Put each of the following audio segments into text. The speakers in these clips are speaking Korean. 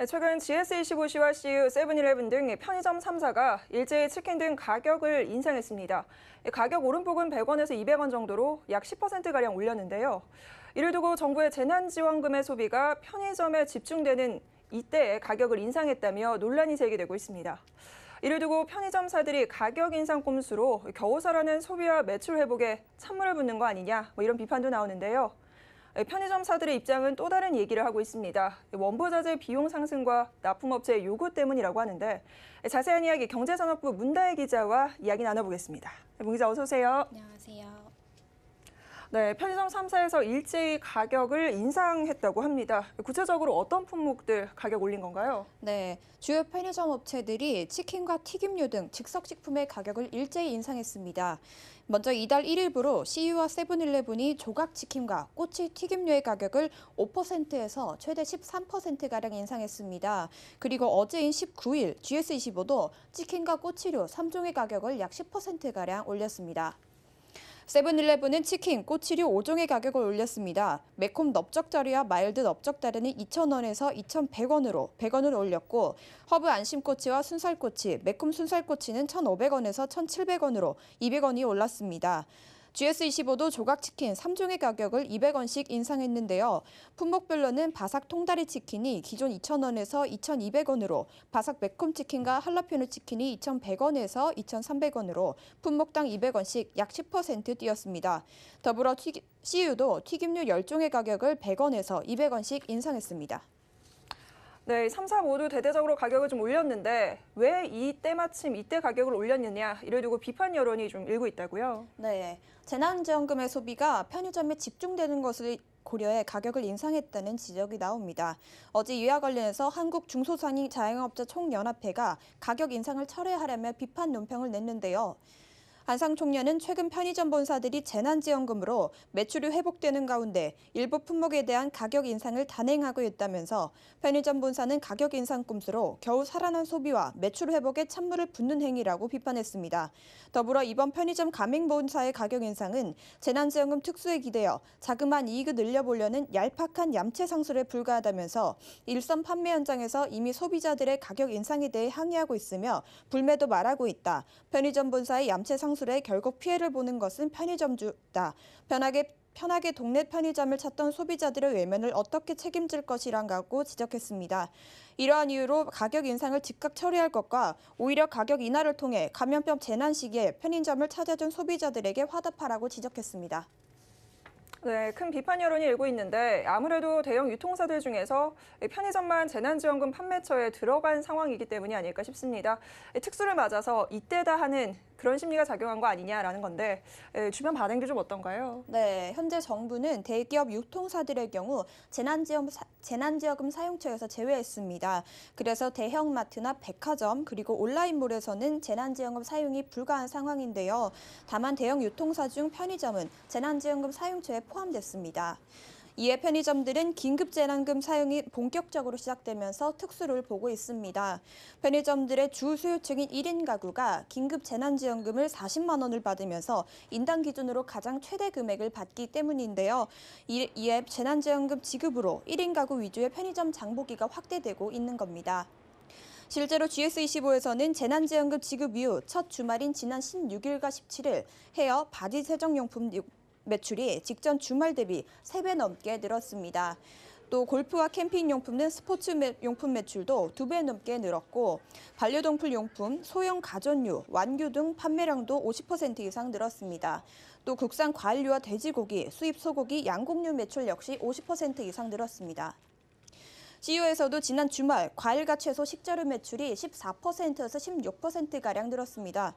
최근 GS25C와 CU, 세븐일레븐 등 편의점 3사가 일제히 치킨 등 가격을 인상했습니다. 가격 오름폭은 100원에서 200원 정도로 약 10%가량 올렸는데요. 이를 두고 정부의 재난지원금의 소비가 편의점에 집중되는 이때에 가격을 인상했다며 논란이 제기되고 있습니다. 이를 두고 편의점사들이 가격 인상 꼼수로 겨우살아는 소비와 매출 회복에 찬물을 붓는 거 아니냐, 이런 비판도 나오는데요. 편의점사들의 입장은 또 다른 얘기를 하고 있습니다. 원부자재 비용 상승과 납품업체의 요구 때문이라고 하는데 자세한 이야기 경제산업부 문다혜 기자와 이야기 나눠보겠습니다. 문 기자 어서 오세요. 안녕하세요. 네, 편의점 3사에서 일제히 가격을 인상했다고 합니다. 구체적으로 어떤 품목들 가격 올린 건가요? 네, 주요 편의점 업체들이 치킨과 튀김류 등 즉석식품의 가격을 일제히 인상했습니다. 먼저 이달 1일부로 CU와 세븐일레븐이 조각치킨과 꼬치 튀김류의 가격을 5%에서 최대 13%가량 인상했습니다. 그리고 어제인 19일 GS25도 치킨과 꼬치류 3종의 가격을 약 10%가량 올렸습니다. 세븐일레븐은 치킨, 꼬치류 5종의 가격을 올렸습니다. 매콤 넓적다리와 마일드 넓적다리는 2,000원에서 2,100원으로 100원을 올렸고 허브 안심꼬치와 순살꼬치, 매콤 순살꼬치는 1,500원에서 1,700원으로 200원이 올랐습니다. GS25도 조각치킨 3종의 가격을 200원씩 인상했는데요. 품목별로는 바삭 통다리 치킨이 기존 2,000원에서 2,200원으로, 바삭 매콤 치킨과 할라피뇨 치킨이 2,100원에서 2,300원으로 품목당 200원씩 약 10% 뛰었습니다. 더불어 CU도 튀김류 10종의 가격을 100원에서 200원씩 인상했습니다. 네, 3사 모두 대대적으로 가격을 좀 올렸는데 왜 이때 마침 이때 가격을 올렸느냐, 이를 두고 비판 여론이 좀 일고 있다고요? 네, 재난지원금의 소비가 편의점에 집중되는 것을 고려해 가격을 인상했다는 지적이 나옵니다. 어제 이와 관련해서 한국중소자영업자 총연합회가 가격 인상을 철회하려며 비판 논평을 냈는데요. 한상 총련은 최근 편의점 본사들이 재난지원금으로 매출이 회복되는 가운데 일부 품목에 대한 가격 인상을 단행하고 있다면서 편의점 본사는 가격 인상 꼼수로 겨우 살아난 소비와 매출 회복에 찬물을 붓는 행위라고 비판했습니다. 더불어 이번 편의점 가맹본사의 가격 인상은 재난지원금 특수에 기대어 자그마한 이익을 늘려보려는 얄팍한 얌체 상술에 불과하다면서 일선 판매 현장에서 이미 소비자들의 가격 인상에 대해 항의하고 있으며 불매도 말하고 있다. 편의점 본사의 얌체 상술에 결국 피해를 보는 것은 편의점주다. 편하게 동네 편의점을 찾던 소비자들의 외면을 어떻게 책임질 것이란가고 지적했습니다. 이러한 이유로 가격 인상을 즉각 처리할 것과 오히려 가격 인하를 통해 감염병 재난 시기에 편의점을 찾아준 소비자들에게 화답하라고 지적했습니다. 네, 큰 비판 여론이 일고 있는데 아무래도 대형 유통사들 중에서 편의점만 재난지원금 판매처에 들어간 상황이기 때문이 아닐까 싶습니다. 특수를 맞아서 이때다 하는 그런 심리가 작용한 거 아니냐라는 건데 주변 반응도 좀 어떤가요? 네, 현재 정부는 대기업 유통사들의 경우 재난지원금 사용처에서 제외했습니다. 그래서 대형마트나 백화점 그리고 온라인몰에서는 재난지원금 사용이 불가한 상황인데요. 다만 대형 유통사 중 편의점은 재난지원금 사용처에 포함됐습니다. 이에 편의점들은 긴급재난금 사용이 본격적으로 시작되면서 특수를 보고 있습니다. 편의점들의 주 수요층인 1인 가구가 긴급재난지원금을 40만 원을 받으면서 인당 기준으로 가장 최대 금액을 받기 때문인데요. 이에 재난지원금 지급으로 1인 가구 위주의 편의점 장보기가 확대되고 있는 겁니다. 실제로 GS25에서는 재난지원금 지급 이후 첫 주말인 지난 16일과 17일 헤어, 바디 세정용품 매출이 직전 주말 대비 3배 넘게 늘었습니다. 또 골프와 캠핑용품 등 스포츠 용품 매출도 2배 넘게 늘었고 반려동물 용품, 소형 가전류, 완규 등 판매량도 50% 이상 늘었습니다. 또 국산 과일류와 돼지고기, 수입 소고기, 양곡류 매출 역시 50% 이상 늘었습니다. CU에서도 지난 주말 과일과 채소, 식재료 매출이 14%에서 16%가량 늘었습니다.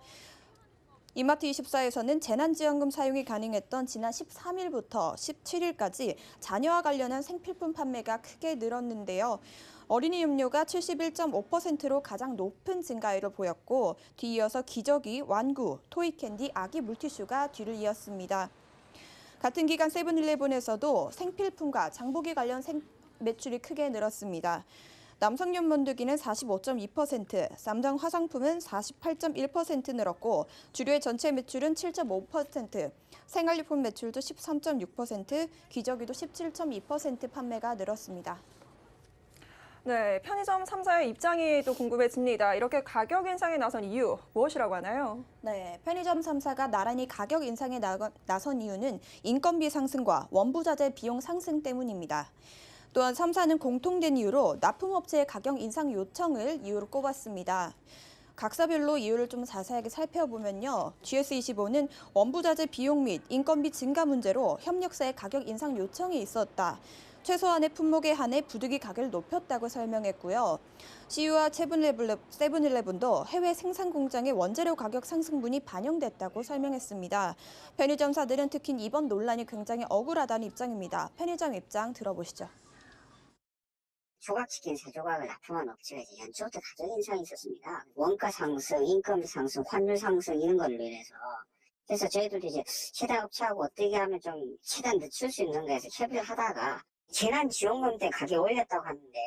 이마트24에서는 재난지원금 사용이 가능했던 지난 13일부터 17일까지 자녀와 관련한 생필품 판매가 크게 늘었는데요. 어린이 음료가 71.5%로 가장 높은 증가율을 보였고 뒤이어서 기저귀, 완구, 토이캔디, 아기 물티슈가 뒤를 이었습니다. 같은 기간 세븐일레븐에서도 생필품과 장보기 관련 매출이 크게 늘었습니다. 남성용 면도기는 45.2%, 남성 화장품은 48.1% 늘었고 주류의 전체 매출은 7.5%, 생활용품 매출도 13.6%, 기저귀도 17.2% 판매가 늘었습니다. 네, 편의점 3사의 입장이 또 궁금해집니다. 이렇게 가격 인상에 나선 이유 무엇이라고 하나요? 네, 편의점 3사가 나란히 가격 인상에 나선 이유는 인건비 상승과 원부자재 비용 상승 때문입니다. 또한 3사는 공통된 이유로 납품업체의 가격 인상 요청을 이유로 꼽았습니다. 각사별로 이유를 좀 자세하게 살펴보면요. GS25는 원부자재 비용 및 인건비 증가 문제로 협력사의 가격 인상 요청이 있었다. 최소한의 품목에 한해 부득이 가격을 높였다고 설명했고요. CU와 세븐일레븐도 해외 생산 공장의 원재료 가격 상승분이 반영됐다고 설명했습니다. 편의점사들은 특히 이번 논란이 굉장히 억울하다는 입장입니다. 편의점 입장 들어보시죠. 조각치킨 3조각을 납품한 업체가 이제 연초부터 가격 인상이 있었습니다. 원가 상승, 인건비 상승, 환율 상승 이런 걸로 인해서. 그래서 저희들도 이제 해당 업체하고 어떻게 하면 좀 최대한 늦출 수 있는가 해서 협의를 하다가 재난지원금 때 가격 올렸다고 하는데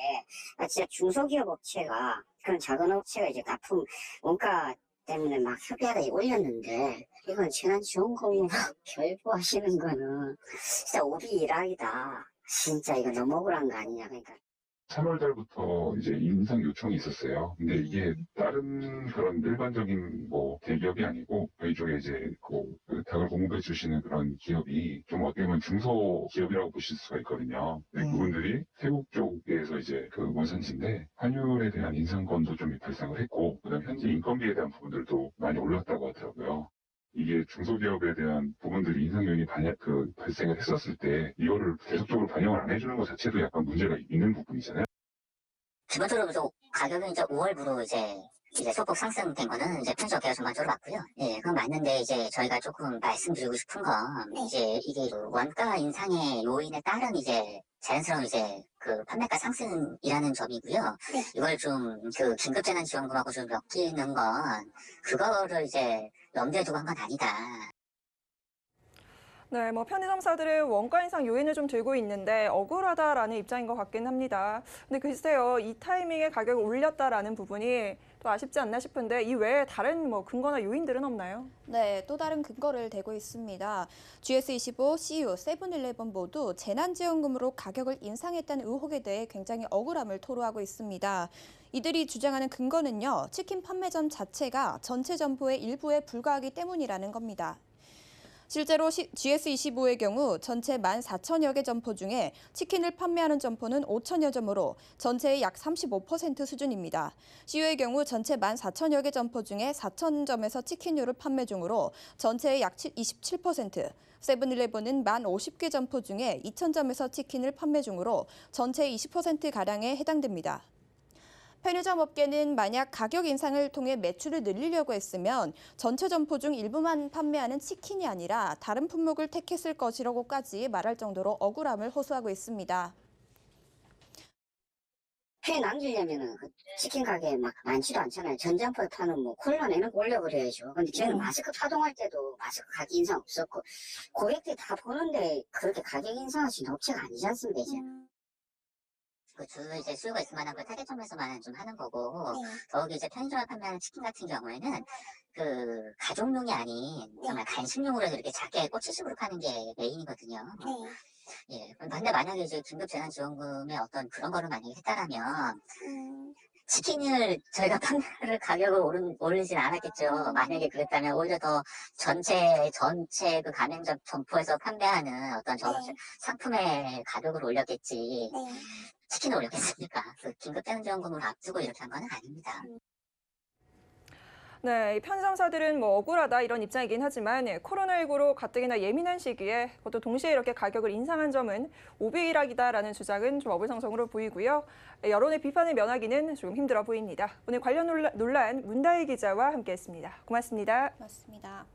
진짜 중소기업 업체가 그런 작은 업체가 이제 납품 원가 때문에 막 협의하다 올렸는데 이건 재난지원금으로 결부하시는 거는 진짜 오비 일학이다. 진짜 이거 너무 억울한 거 아니냐. 그러니까 3월 달부터 이제 인상 요청이 있었어요. 근데 이게 다른 그런 일반적인 뭐 대기업이 아니고 저희 쪽에 이제 닭을 공급해 주시는 그런 기업이 좀 어떻게 보면 중소기업이라고 보실 수가 있거든요. 근데 그분들이 태국 쪽에서 이제 그 원산지인데 환율에 대한 인상권도 좀 발생을 했고 그다음에 현재 인건비에 대한 부분들도 많이 올랐다고 하더라고요. 이게 중소기업에 대한 부분들이 인상 요인이 발생을 했었을 때 이거를 계속적으로 반영을 안 해주는 것 자체도 약간 문제가 있는 부분이잖아요. 기본적으로 가격은 이제 5월부로 이제 소폭 상승된 거는 이제 편의점계가 전반적으로 맞고요. 예, 그건 맞는데 이제 저희가 조금 말씀드리고 싶은 건 이제 이게 원가 인상의 요인에 따른 이제 자연스러운 이제 그 판매가 상승이라는 점이고요. 이걸 좀 그 긴급재난지원금하고 좀 엮이는 건 그거를 이제 염두에 두고 한 건 아니다. 네, 뭐 편의점사들은 원가 인상 요인을 좀 들고 있는데 억울하다라는 입장인 것 같긴 합니다. 근데 글쎄요, 이 타이밍에 가격을 올렸다라는 부분이 또 아쉽지 않나 싶은데 이 외에 다른 뭐 근거나 요인들은 없나요? 네, 또 다른 근거를 대고 있습니다. GS25, CU, 세븐일레븐 모두 재난지원금으로 가격을 인상했다는 의혹에 대해 굉장히 억울함을 토로하고 있습니다. 이들이 주장하는 근거는요, 치킨 판매점 자체가 전체 점포의 일부에 불과하기 때문이라는 겁니다. 실제로 GS25의 경우 전체 14,000여 개 점포 중에 치킨을 판매하는 점포는 5,000여 점으로 전체의 약 35% 수준입니다. CU의 경우 전체 14,000여 개 점포 중에 4,000점에서 치킨류를 판매 중으로 전체의 약 27%, 세븐일레븐은 50개 점포 중에 2,000점에서 치킨을 판매 중으로 전체의 20%가량에 해당됩니다. 편의점 업계는 만약 가격 인상을 통해 매출을 늘리려고 했으면 전체 점포 중 일부만 판매하는 치킨이 아니라 다른 품목을 택했을 것이라고까지 말할 정도로 억울함을 호소하고 있습니다. 회 남기려면은 그 치킨 가게 막 많지도 않잖아요. 전점포에 파는 뭐 콜라 내는 거 올려버려야죠. 근데 저희는 마스크 파동할 때도 마스크 가격 인상 없었고 고객들이 다 보는데 그렇게 가격 인상할 수 있는 업체가 아니지 않습니까 이제. 그 이제 수요가 있을 만한 걸 타겟점에서만 좀 하는 거고, 더욱이 이제 편의점에 판매하는 치킨 같은 경우에는 그 가족용이 아닌 정말 간식용으로 이렇게 작게 꼬치식으로 파는 게 메인이거든요. 예. 근데 만약에 이제 긴급재난지원금의 어떤 그런 거를 만약에 했다라면, 치킨을 저희가 판매를 가격을 오르진 않았겠죠. 만약에 그랬다면 오히려 더 전체 그 가맹점 점포에서 판매하는 어떤 상품의 가격을 올렸겠지. 치킨을 올렸겠습니까? 그 긴급재난지원금을 앞두고 이렇게 한 건 아닙니다. 네, 이 편의점사들은 뭐 억울하다 이런 입장이긴 하지만 코로나19로 가뜩이나 예민한 시기에 그것도 동시에 이렇게 가격을 인상한 점은 오비일학이다라는 주장은 좀 어불성성으로 보이고요. 여론의 비판을 면하기는 조금 힘들어 보입니다. 오늘 관련 논란 문다희 기자와 함께했습니다. 고맙습니다. 맞습니다.